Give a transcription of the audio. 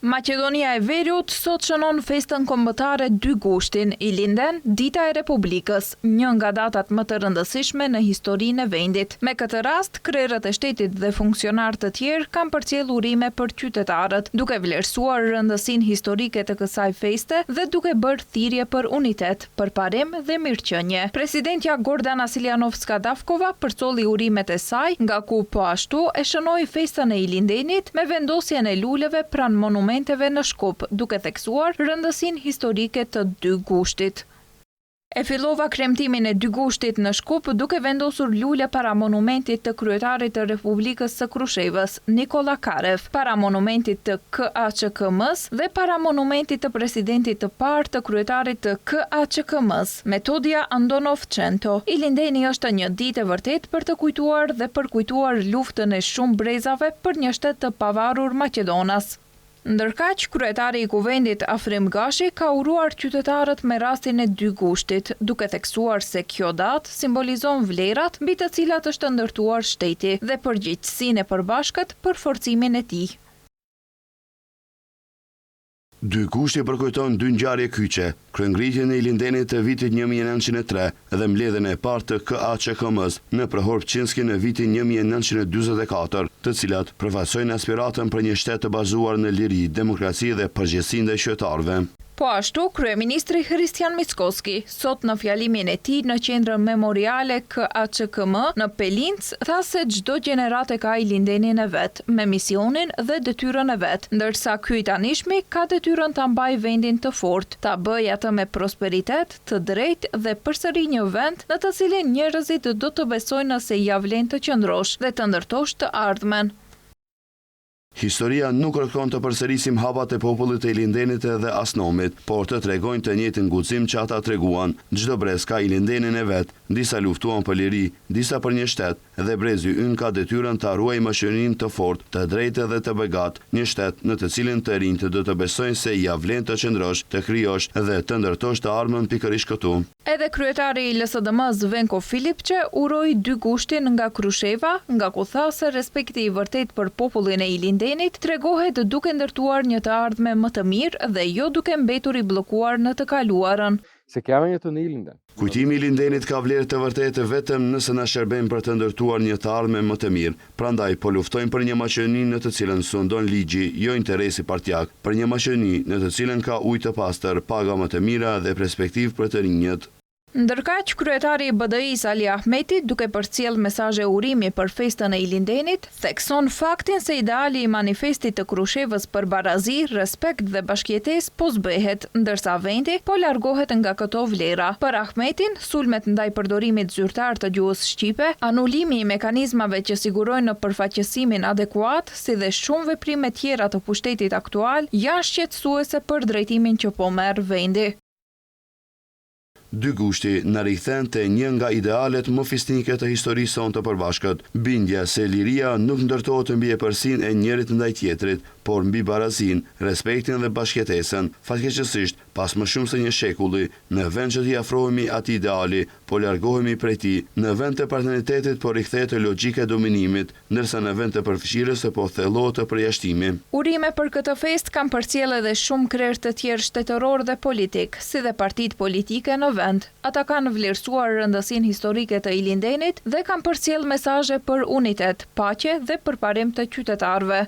Maqedonia e Veriut sot shënon festën kombëtare 2 Gushtin, i linden Dita e Republikës, një nga datat më të rëndësishme në historinë e vendit. Me këtë rast, krerët e shtetit dhe funksionarë të tjerë kanë përcjell urime për qytetarët, duke vlerësuar rëndësinë historike të kësaj feste dhe duke bërë thirrje për unitet, përparim dhe mirëqenie. Presidentja Gordana Siljanovska-Davkova përcolli urimet e saj, nga ku po ashtu e shënoi festën e ilindenit me vendosjen e luleve pranë monumenteve në Shkup, duke theksuar rëndësinë historike të 2 Gushtit. E fillova kremtimin e 2 Gushtit në Shkup duke vendosur lule para monumentit të kryetarit të Republikës së Krushevës, Nikola Karev, para monumentit të KAÇK-M-s dhe para monumentit të presidentit të parë të kryetarit të KAÇK-M-s, Metodia Andonovçento. Ilindeni është një ditë e vërtet për të kujtuar dhe përkujtuar luftën e shumë brezave për një shtet të pavarur Maqedonas. Ndërkaq, kryetari i kuvendit Afrim Gashi ka uruar qytetarët me rastin e 2 Gushtit, duke theksuar se kjo datë simbolizon vlerat mbi të cilat është ndërtuar shteti dhe përgjegjësinë e përbashkët për forcimin e tij. 2 Gushti përkujton 2 ngjarje kyçe, kryengritjen e ilindenit të vitit 1903 dhe mbledhjen e parë të KAÇK-M-s në Prohor Pçinski në vitin 1944, të cilat përfaqësojnë aspiratën për një shtet të bazuar në liri, demokraci dhe përgjegjësi ndaj qytetarëve. Po ashtu, kryeministri Hristijan Mickoski, sot në fjalimin e tij në qendrën memoriale KAÇK-M në Pelinc, tha se çdo gjenerat e ka ilindenin e vet, me misionin dhe detyrën e vet, ndërsa ky i tanishmi ka detyrën ta mbajë vendin të fortë, ta bëjë atë me prosperitet, të drejtë dhe përsëri një vend në të cilin njerëzit do të besojnë se ja vlen të qëndrosh dhe të ndërtosh të ardhmen. Historia nuk kërkon të përsërisim hapat e popullit të ilindenit dhe asnomit, por të tregojnë të njëjtin guxim që ata treguan. Çdo brez ka ilindenin e vet, disa luftuan për liri, disa për një shtet, dhe brezi ynë ka detyrën ta ruajë mëshirinë të fortë, të drejtë dhe të begat, një shtet në të cilin të rinjtë do të besojnë se ja vlen të qëndrosh, të krijosh dhe të ndërtosh të ardhmen pikërisht këtu. Edhe kryetari i LSDM-s Venko Filipçe uroi 2 Gushtin nga Krusheva, nga ku tha se respekti i vërtet për popullin e ilindenit tregohet duke ndërtuar një të ardhme më të mirë dhe jo duke mbetur i bllokuar në të kaluarën. Kujtimi i ilindenit ka vlerë të vërtetë vetëm nëse na shërben për të ndërtuar një të ardhme më të mirë. Prandaj po luftojmë për një Maqedoni në të cilën sundon ligji, jo interesi partijak, për një Maqedoni në të cilën ka ujë të pastër, paga më të mira dhe perspektivë për të rinjët. Ndërkaq, kryetari i BDI-s Ali Ahmeti, duke përcjell mesazhe urimi për festën e ilindenit, thekson faktin se ideali i manifestit të Krushevës për barazi, respekt dhe bashkëjetesë po zbehet, ndërsa vendi po largohet nga këto vlera. Për Ahmetin, sulmet ndaj përdorimit zyrtar të gjuhës shqipe, anulimi i mekanizmave që sigurojnë përfaqësimin adekuat, si dhe shumë veprime tjera të pushtetit aktual, janë shqetësuese për drejtimin që po merr vendi. 2 Gushti na rikthen te një nga idealet më fisnike të historisë sonë të përbashkët, bindja se liria nuk ndërtohet mbi epërsinë e njërit ndaj tjetrit, por mbi barazinë, respektin dhe bashkëjetesën. Fatkeqësisht, pas më shumë se një shekulli, në vend që t'i afrohemi atij ideali, po largohemi prej tij, në vend të partneritetit po rikthehet logjika e dominimit, ndërsa në vend të përfshirjes po thellohet të përjashtimi. Urime për këtë fest kanë përcjell edhe shumë krerë të tjerë shtetëror dhe politik, si dhe partitë politike në vend. Ata kanë vlerësuar rëndësinë historike të ilindenit dhe kanë përcjell mesazhe për unitet, paqe dhe përparim të qytetarëve.